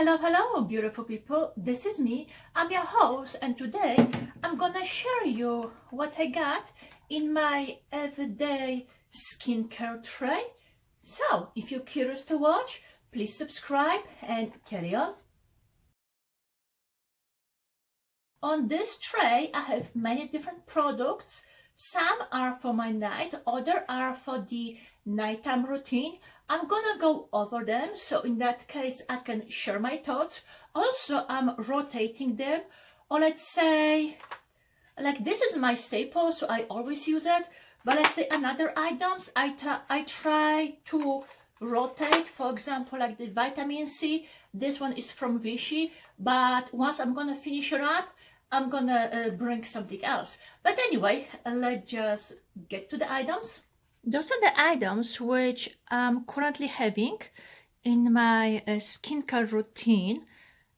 Hello, beautiful people. This is me. I'm your host, and today I'm gonna share you what I got in my everyday skincare tray. So, if you're curious to watch, please subscribe and carry on. On this tray, I have many different products. Some are for my night, others are for the nighttime routine. I'm gonna go over them, so in that case I can share my thoughts. Also, I'm rotating them, or let's say, like this is my staple, so I always use it. But let's say another items, I try to rotate. For example, like the vitamin C, this one is from Vichy, but once I'm gonna finish it up, I'm gonna bring something else. But anyway, let's just get to the items. Those are the items which I'm currently having in my skincare routine,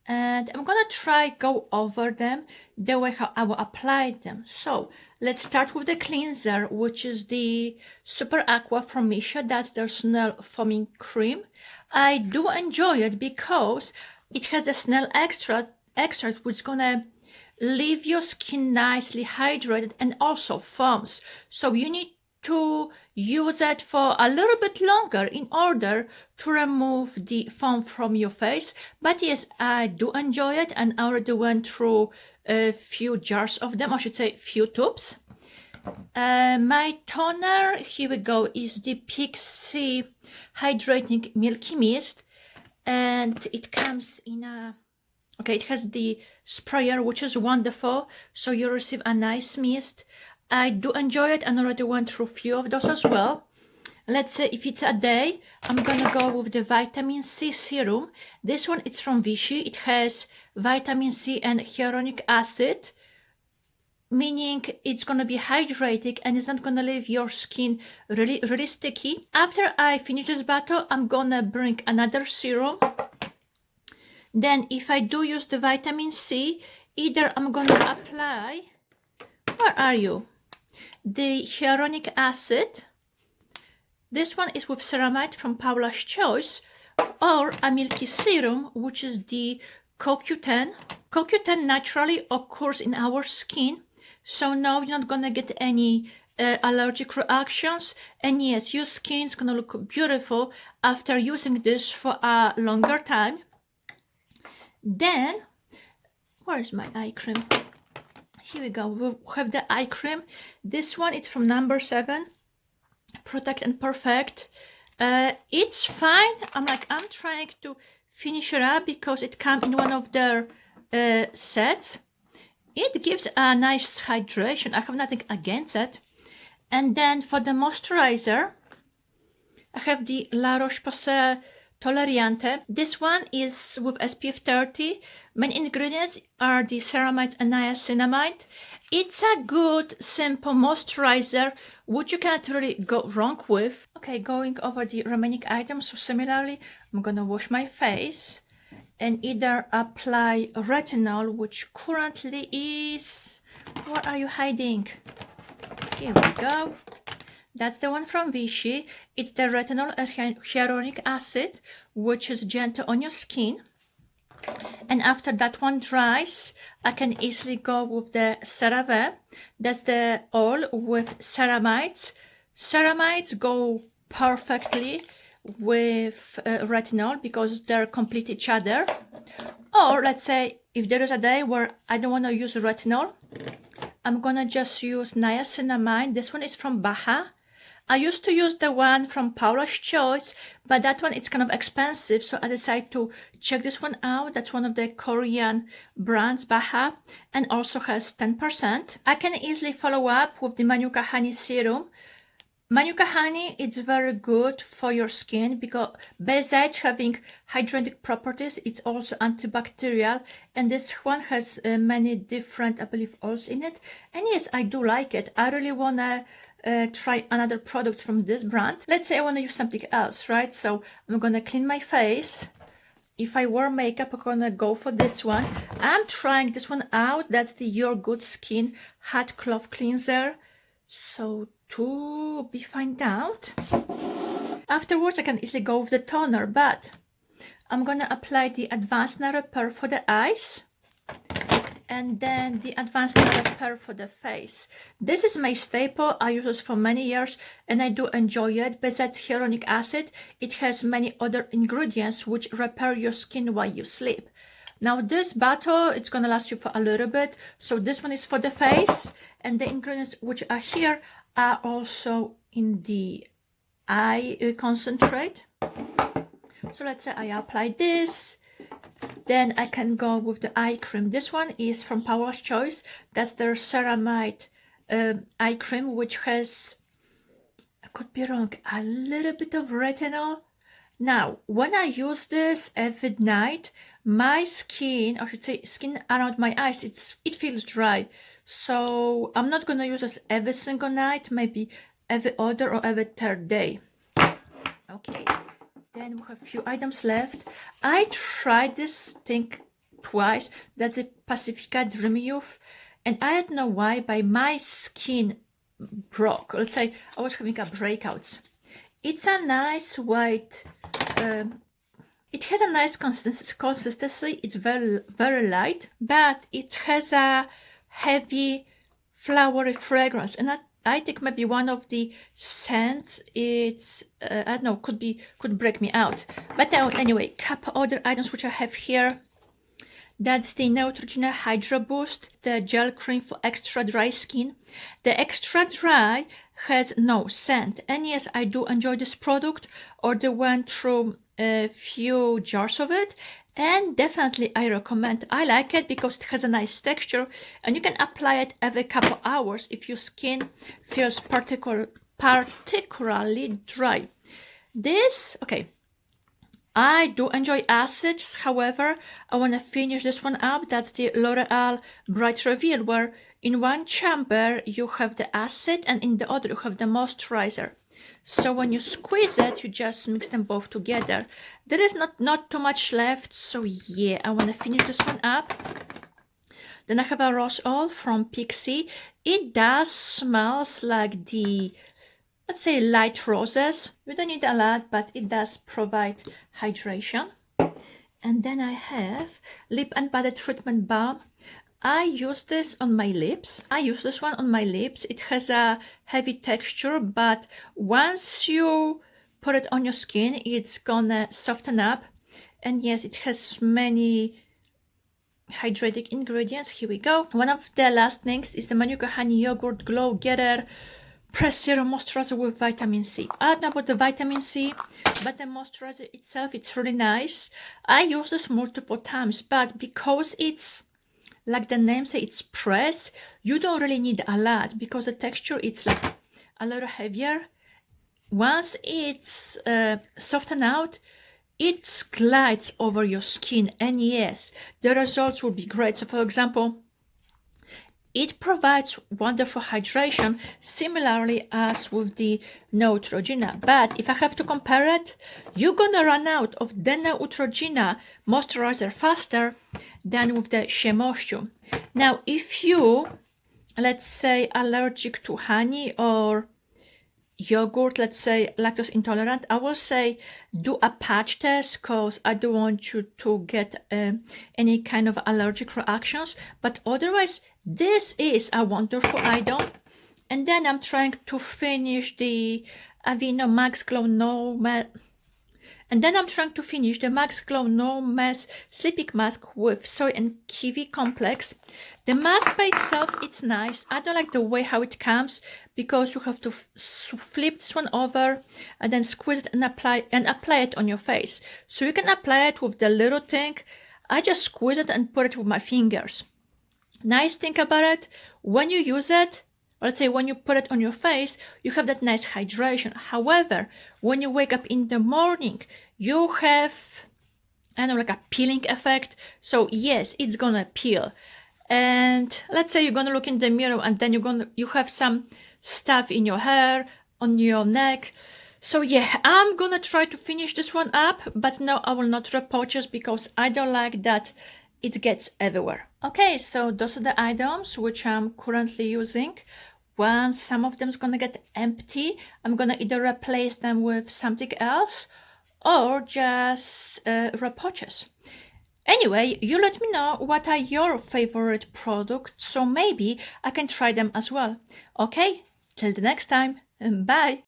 and I'm gonna try go over them the way how I will apply them. So let's start with the cleanser, which is the Super Aqua from MISSHA. That's their Snail foaming cream. I do enjoy it because it has the Snail extract which is gonna leave your skin nicely hydrated and also foams. So you need to use it for a little bit longer in order to remove the foam from your face. But yes, I do enjoy it, and I already went through a few jars of them, I should say few tubes. My toner, here we go, is the Pixie Hydrating Milky Mist, and it comes in a it has the sprayer, which is wonderful, so you receive a nice mist. I do enjoy it, and already went through a few of those as well. Let's say if it's a day, I'm gonna go with the vitamin C serum. This one is from Vichy. It has vitamin C and hyaluronic acid, meaning it's gonna be hydrating and it's not gonna leave your skin really sticky. After I finish this bottle, I'm gonna bring another serum. Then if I do use the vitamin C, either I'm gonna apply, where are you? The hyaluronic acid. This one is with Ceramide from Paula's Choice, or a milky serum, which is the CoQ10. CoQ10 naturally occurs in our skin, so now you're not gonna get any allergic reactions, and yes, your skin is gonna look beautiful after using this for a longer time. Then, where's my eye cream? Here we go. We have the eye cream. This one is from number 7, Protect and Perfect. It's fine. I'm trying to finish it up because it comes in one of their sets. It gives a nice hydration. I have nothing against it. And then for the moisturizer, I have the La Roche-Posay Toleriane. This one is with SPF 30. Main ingredients are the ceramides and niacinamide. It's a good, simple moisturizer, which you can't really go wrong with. Okay, going over the remaining items. So similarly, I'm gonna wash my face and either apply retinol, which currently is... Where are you hiding? Here we go. That's the one from Vichy. It's the retinol and hyaluronic acid, which is gentle on your skin. And after that one dries, I can easily go with the CERAVE. That's the oil with ceramides. Ceramides go perfectly with retinol because they're complete each other. Or let's say if there is a day where I don't want to use retinol, I'm gonna just use niacinamide. This one is from BAHA. I used to use the one from Paula's Choice, but that one it's kind of expensive, so I decided to check this one out. That's one of the Korean brands, BAHA, and also has 10%. I can easily follow up with the Manuka Honey Serum. Manuka Honey is very good for your skin because besides having hydrating properties, it's also antibacterial, and this one has many different, I believe, oils in it. And yes, I do like it. I really wanna try another product from this brand. Let's say I want to use something else, right? So I'm gonna clean my face. If I wear makeup, I'm gonna go for this one. I'm trying this one out. That's the Your Good Skin Hot Cloth Cleanser. So to be find out. Afterwards, I can easily go with the toner, but I'm gonna apply the Advanced Night Repair for the eyes, and then the Advanced Night Repair for the face. This is my staple. I use this for many years and I do enjoy it. Besides hyaluronic acid, it has many other ingredients which repair your skin while you sleep. Now this bottle, it's gonna last you for a little bit. So this one is for the face, and the ingredients which are here are also in the eye concentrate. So let's say I apply this, then I can go with the eye cream. This one is from Power's Choice. That's their Ceramide eye cream, which has, I could be wrong, a little bit of retinol. Now, when I use this every night, my skin, I should say skin around my eyes, it feels dry. So I'm not gonna use this every single night, maybe every other or every third day. Okay, then we have a few items left. I tried this thing twice. That's a Pacifica Dream Youth, and I don't know why, but my skin broke. Let's say I was having a breakouts. It's a nice white, it has a nice consistency. It's very light, but it has a heavy flowery fragrance, and I think maybe one of the scents, it's I don't know, could break me out. But anyway, couple other items which I have here. That's the Neutrogena Hydra Boost, the gel cream for extra dry skin. The extra dry has no scent, and yes, I do enjoy this product. Already went through a few jars of it, and definitely I recommend. I like it because it has a nice texture, and you can apply it every couple hours if your skin feels particularly dry. This, okay, I do enjoy acids. However, I want to finish this one up. That's the L'Oreal Bright Reveal, where in one chamber you have the acid and in the other you have the moisturizer. So when you squeeze it, you just mix them both together. There is not too much left, so yeah, I want to finish this one up. Then I have a rose oil from Pixie. It does smells like the, let's say, light roses. You don't need a lot, but it does provide hydration. And then I have Lip and Body Treatment Balm. I use this on my lips. I use this one on my lips. It has a heavy texture, but once you put it on your skin, it's gonna soften up. And yes, it has many hydrating ingredients. Here we go. One of the last things is the Manuka Honey Yogurt Glow Getter Press Serum Moisturizer with Vitamin C. I don't know about the Vitamin C, but the moisturizer itself, it's really nice. I use this multiple times, but because it's, like the name say, it's press, you don't really need a lot because the texture, it's like a little heavier. Once it's softened out, it glides over your skin, and yes, the results will be great. So for example, it provides wonderful hydration, similarly as with the Neutrogena. But if I have to compare it, you're gonna run out of the Neutrogena moisturizer faster than with the Shea Moisture. Now, if you, let's say, allergic to honey or yogurt, let's say lactose intolerant, I will say do a patch test because I don't want you to get any kind of allergic reactions. But otherwise, this is a wonderful item. And then I'm trying to finish the AVEENO Maxglow No Mess. And then I'm trying to finish the Maxglow No Mess Sleeping Mask with soy and kiwi complex. The mask by itself, it's nice. I don't like the way how it comes because you have to flip this one over and then squeeze it and apply it on your face. So you can apply it with the little thing. I just squeeze it and put it with my fingers. Nice thing about it, when you use it, or let's say when you put it on your face, you have that nice hydration. However, when you wake up in the morning, you have, I don't know, like a peeling effect. So yes, it's gonna peel. And let's say you're gonna look in the mirror and then you have some stuff in your hair, on your neck. So yeah, I'm gonna try to finish this one up, but no, I will not repurchase because I don't like that it gets everywhere. Okay, so those are the items which I'm currently using. Once some of them is gonna get empty, I'm gonna either replace them with something else, or just ROCHE-POSAY. Anyway, you let me know what are your favorite products, so maybe I can try them as well. Okay, till the next time, bye!